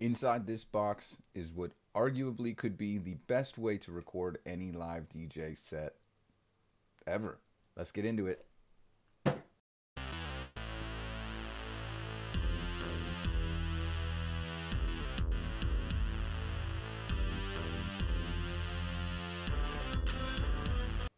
Inside this box is what arguably could be the best way to record any live DJ set ever. Let's get into it.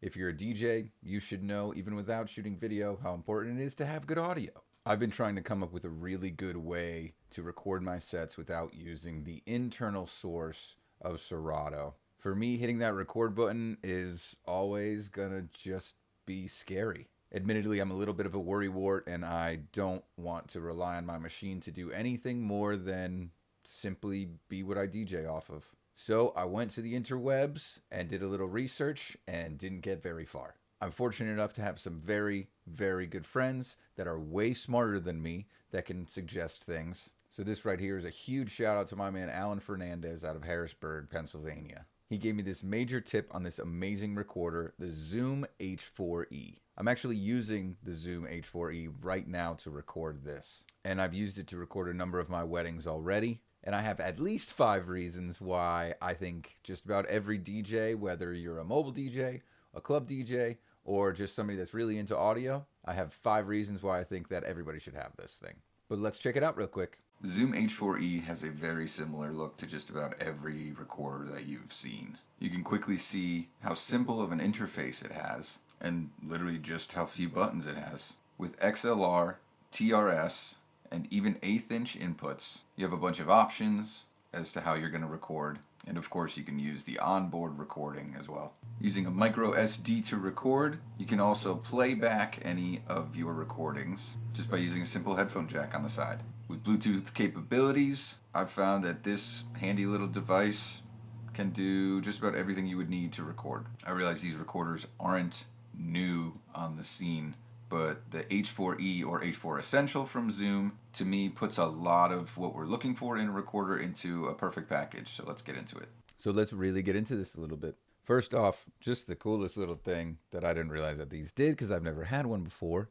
If you're a DJ, you should know, even without shooting video, how important it is to have good audio. I've been trying to come up with a really good way to record my sets without using the internal source of Serato. For me, hitting that record button is always gonna just be scary. Admittedly, I'm a little bit of a worrywart, and I don't want to rely on my machine to do anything more than simply be what I DJ off of. So I went to the interwebs and did a little research and didn't get very far. I'm fortunate enough to have some very, very good friends that are way smarter than me that can suggest things. So this right here is a huge shout out to my man Alan Fernandez out of Harrisburg, Pennsylvania. He gave me this major tip on this amazing recorder, the Zoom H4e. I'm actually using the Zoom H4e right now to record this. And I've used it to record a number of my weddings already. And I have at least 5 reasons why I think just about every DJ, whether you're a mobile DJ, a club DJ, or just somebody that's really into audio, I have 5 reasons why I think that everybody should have this thing. But let's check it out real quick. The Zoom H4e has a very similar look to just about every recorder that you've seen. You can quickly see how simple of an interface it has, and literally just how few buttons it has. With XLR, TRS, and even 1/8 inch inputs, you have a bunch of options as to how you're going to record. And of course you can use the onboard recording as well. Using a micro SD to record, you can also play back any of your recordings just by using a simple headphone jack on the side. With Bluetooth capabilities, I've found that this handy little device can do just about everything you would need to record. I realize these recorders aren't new on the scene, but the H4e or H4essential from Zoom, to me, puts a lot of what we're looking for in a recorder into a perfect package. So let's get into it. So let's really get into this a little bit. First off, just the coolest little thing that I didn't realize that these did because I've never had one before,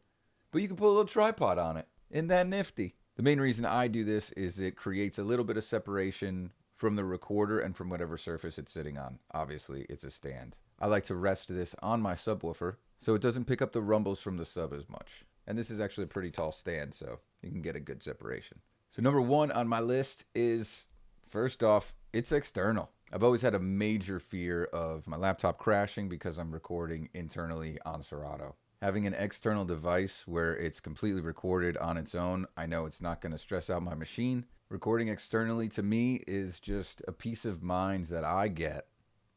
but you can put a little tripod on it. Isn't that nifty? The main reason I do this is it creates a little bit of separation from the recorder and from whatever surface it's sitting on. Obviously, it's a stand. I like to rest this on my subwoofer, so it doesn't pick up the rumbles from the sub as much. And this is actually a pretty tall stand, so you can get a good separation. So number 1 on my list is, first off, it's external. I've always had a major fear of my laptop crashing because I'm recording internally on Serato. Having an external device where it's completely recorded on its own, I know it's not going to stress out my machine. Recording externally to me is just a peace of mind that I get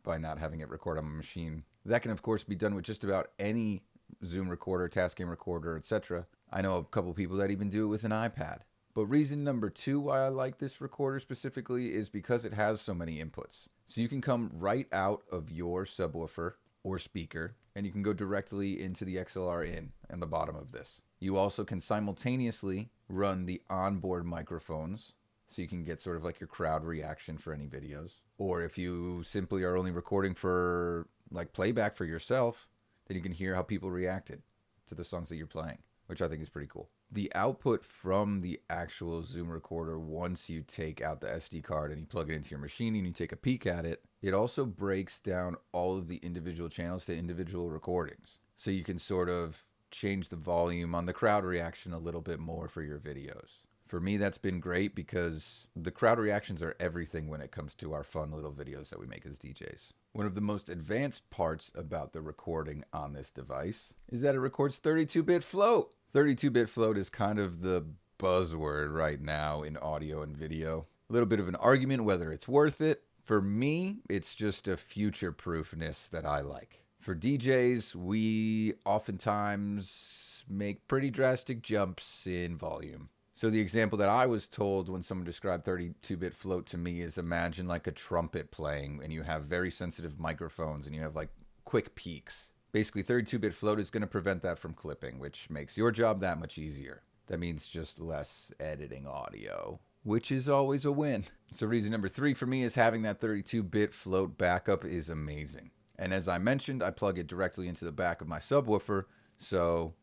by not having it record on my machine. That can, of course, be done with just about any Zoom recorder, Tascam recorder, etc. I know a couple people that even do it with an iPad. But reason number 2 why I like this recorder specifically is because it has so many inputs. So you can come right out of your subwoofer or speaker, and you can go directly into the XLR in and the bottom of this. You also can simultaneously run the onboard microphones, so you can get sort of like your crowd reaction for any videos. Or if you simply are only recording for like playback for yourself, then you can hear how people reacted to the songs that you're playing, which I think is pretty cool. The output from the actual Zoom recorder, once you take out the SD card and you plug it into your machine and you take a peek at it, it also breaks down all of the individual channels to individual recordings. So you can sort of change the volume on the crowd reaction a little bit more for your videos. For me, that's been great because the crowd reactions are everything when it comes to our fun little videos that we make as DJs. One of the most advanced parts about the recording on this device is that it records 32-bit float. 32-bit float is kind of the buzzword right now in audio and video. A little bit of an argument whether it's worth it. For me, it's just a future-proofness that I like. For DJs, we oftentimes make pretty drastic jumps in volume. So the example that I was told when someone described 32-bit float to me is, imagine like a trumpet playing and you have very sensitive microphones and you have like quick peaks. Basically 32-bit float is going to prevent that from clipping, which makes your job that much easier. That means just less editing audio, which is always a win. So reason number 3 for me is having that 32-bit float backup is amazing. And as I mentioned, I plug it directly into the back of my subwoofer, so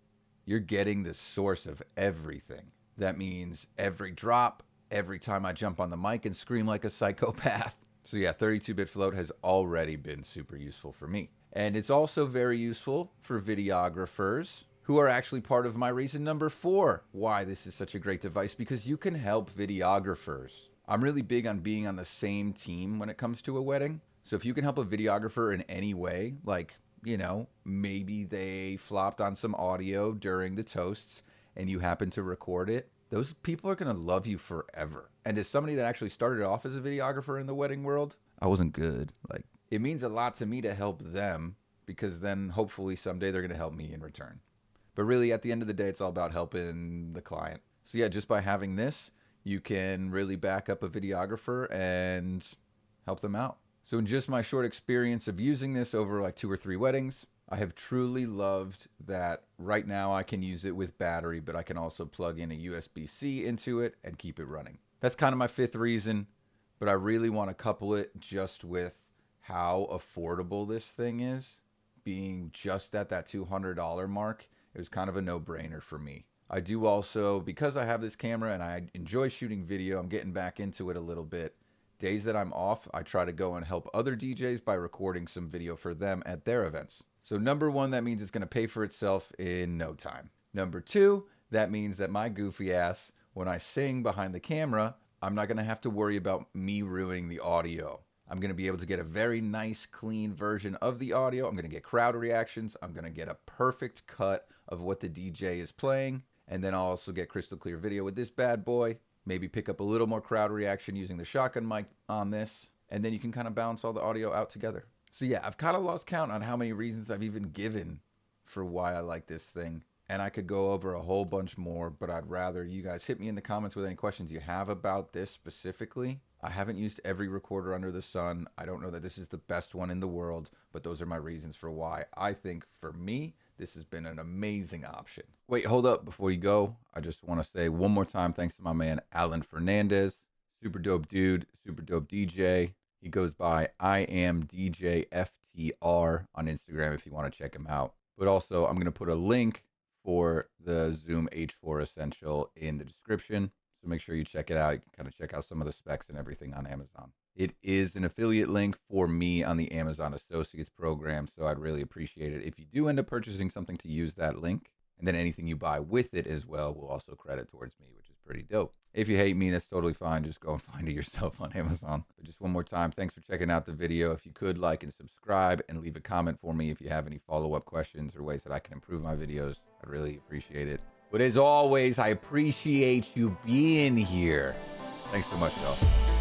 you're getting the source of everything. That means every drop, every time I jump on the mic and scream like a psychopath. So yeah, 32-bit float has already been super useful for me. And it's also very useful for videographers, who are actually part of my reason number 4 why this is such a great device, because you can help videographers. I'm really big on being on the same team when it comes to a wedding. So if you can help a videographer in any way, like, you know, maybe they flopped on some audio during the toasts and you happen to record it, those people are going to love you forever. And as somebody that actually started off as a videographer in the wedding world, I wasn't good. Like, it means a lot to me to help them, because then hopefully someday they're going to help me in return. But really, at the end of the day, it's all about helping the client. So yeah, just by having this, you can really back up a videographer and help them out. So in just my short experience of using this over like 2 or 3 weddings, I have truly loved that right now I can use it with battery, but I can also plug in a USB-C into it and keep it running. That's kind of my 5th reason, but I really want to couple it just with how affordable this thing is. Being just at that $200 mark, it was kind of a no-brainer for me. I do also, because I have this camera and I enjoy shooting video, I'm getting back into it a little bit. Days that I'm off, I try to go and help other DJs by recording some video for them at their events. So number 1, that means it's going to pay for itself in no time. Number 2, that means that my goofy ass, when I sing behind the camera, I'm not going to have to worry about me ruining the audio. I'm going to be able to get a very nice, clean version of the audio. I'm going to get crowd reactions. I'm going to get a perfect cut of what the DJ is playing. And then I'll also get crystal clear video with this bad boy. Maybe pick up a little more crowd reaction using the shotgun mic on this. And then you can kind of balance all the audio out together. So yeah, I've kind of lost count on how many reasons I've even given for why I like this thing. And I could go over a whole bunch more, but I'd rather you guys hit me in the comments with any questions you have about this specifically. I haven't used every recorder under the sun. I don't know that this is the best one in the world, but those are my reasons for why I think, for me, this has been an amazing option. Wait, hold up. Before you go, I just want to say one more time, thanks to my man, Alan Fernandez. Super dope dude, super dope DJ. He goes by I am DJ FTR on Instagram if you want to check him out. But also, I'm going to put a link for the Zoom H4 Essential in the description. So make sure you check it out. You can kind of check out some of the specs and everything on Amazon. It is an affiliate link for me on the Amazon Associates program, so I'd really appreciate it if you do end up purchasing something to use that link. And then anything you buy with it as well will also credit towards me, which is pretty dope. If you hate me, that's totally fine. Just go and find it yourself on Amazon. But just one more time, thanks for checking out the video. If you could like and subscribe and leave a comment for me if you have any follow-up questions or ways that I can improve my videos, I'd really appreciate it. But as always, I appreciate you being here. Thanks so much, y'all.